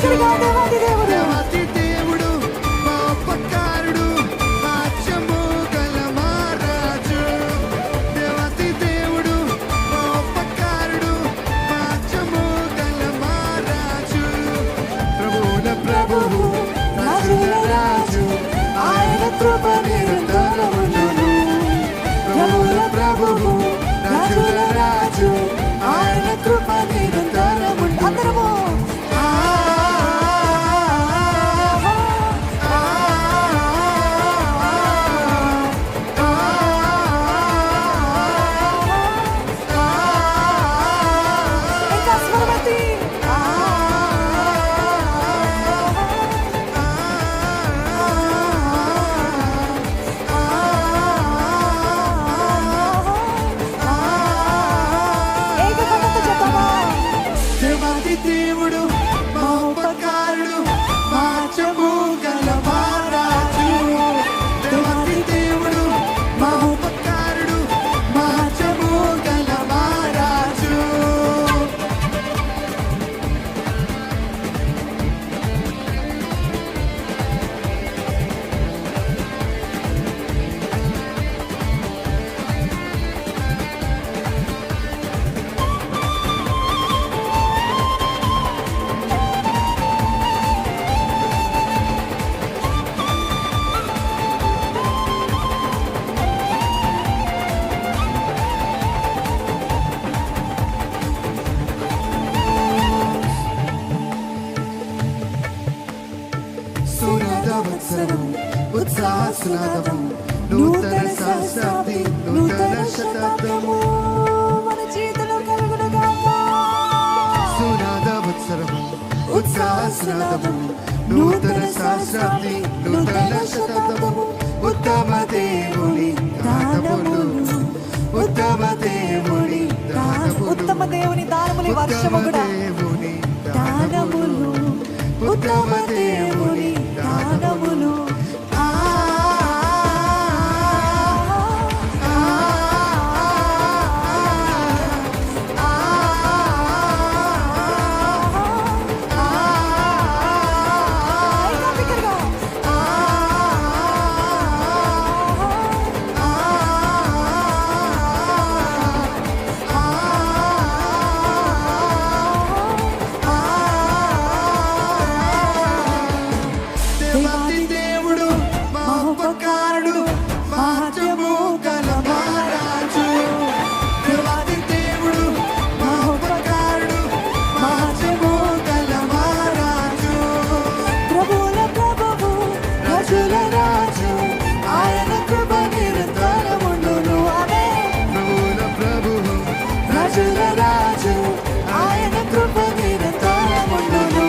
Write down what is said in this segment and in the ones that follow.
బిగ్గరగా దేవాది దేవుడు, దేవాది దేవుడు, మా ఉపకారుడు, హాస్యము గల మా రాజు. దేవాది దేవుడు, మా ఉపకారుడు, హాస్యము గల మా రాజు. ప్రభువుల ప్రభువు, రాజుల రాజు, ఆయన కృప నిరంతరముండును. ప్రభువుల ప్రభువు, రాజుల రాజు, ఆయన కృప నిరంతరముండును. అందరము ఇంకా స్వరమెత్తి ఏకకంఠంతో చెప్పమా. దేవాది దేవుడు, మా ఉపకారుడు, హాస్యము గల మా రాజు. దేవాది దేవుడు, మా ఉపకారుడు, హాస్యము గల మా రాజు. సునాదవత్సరము, ఉత్సాహస్నాదము, నూతన సహస్రాబ్ది, నూతన శతాబ్దము. మన జీవితంలో కలుగునుగాక. సునాదవత్సరము, ఉత్సాహస్నాదము, నూతన సహస్రాబ్ది, నూతన శతాబ్దము. ఉత్తమ దేవుని దానములు, ఉత్తమ దేవుని దానములు, ఉత్తమ దేవుని దానములు, ఈ వర్షము కూడా దేవుని దానములు, ఉత్తమ దేవుని దానములు. ఇంకా బిగ్గరగా. దేవాది దేవుడు, మా ఉపకారుడు, హాస్యము గల మా రాజు. దేవాది దేవుడు, మా ఉపకారుడు, హాస్యము గల మా రాజు. ప్రభువుల ప్రభువు, రాజుల రాజు, ఆయన కృప నిరంతరముండును. ఆమేన్. ప్రభువుల ప్రభువు, రాజుల రాజు, ఆయన కృప నిరంతరముండును.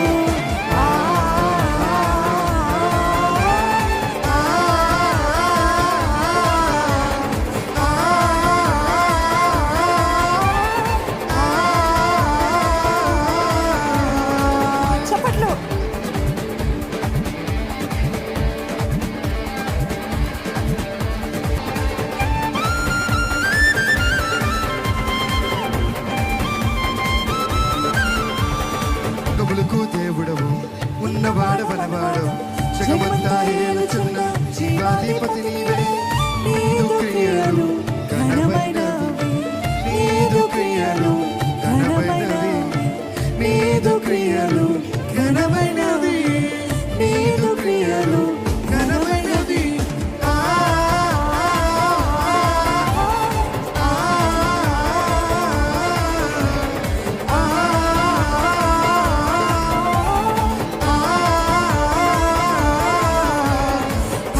చప్పట్లు. కబులకు దేవుడవు, ఉన్నవాడు వనవాడు, జగమంతా ఏలుచున్న జీవాధిపతి నీవే. నీదు క్రియలు ఘనమైనవి, నీదు క్రియలు ఘనమైనవి, నీదు క్రియలు ఘనమైనవి, నీదు క్రియలు ఘనమైనవి. ఆ ఆ ఆ ఆ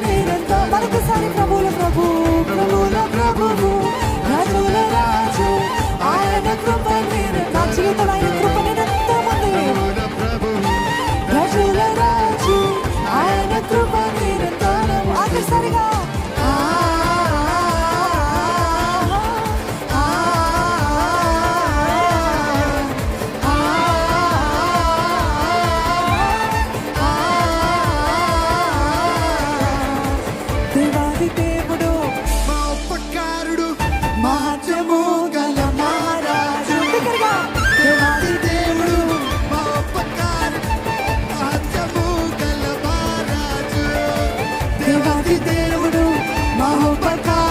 నిరంతరం మరొకసారి ప్రభువుల ప్రభు ప్రభువుల ప్రభువు రాజుల రాజు ఆయన కృప నిరంతరం నా జీవితంలో ఆయన కృప నిరంతరం ఉంది రాజుల రాజు ఆయన కృప నిరంతరం ఆఖరిసారిగా దేవాది దేవుడు మా ఉపకారుడు మహత్యము గల మహారాజు దగ్గరగా దేవాది దేవుడు మా ఉపకారుడు మహత్యము గల మహారాజు దేవాది దేవుడు మహోపకారుడు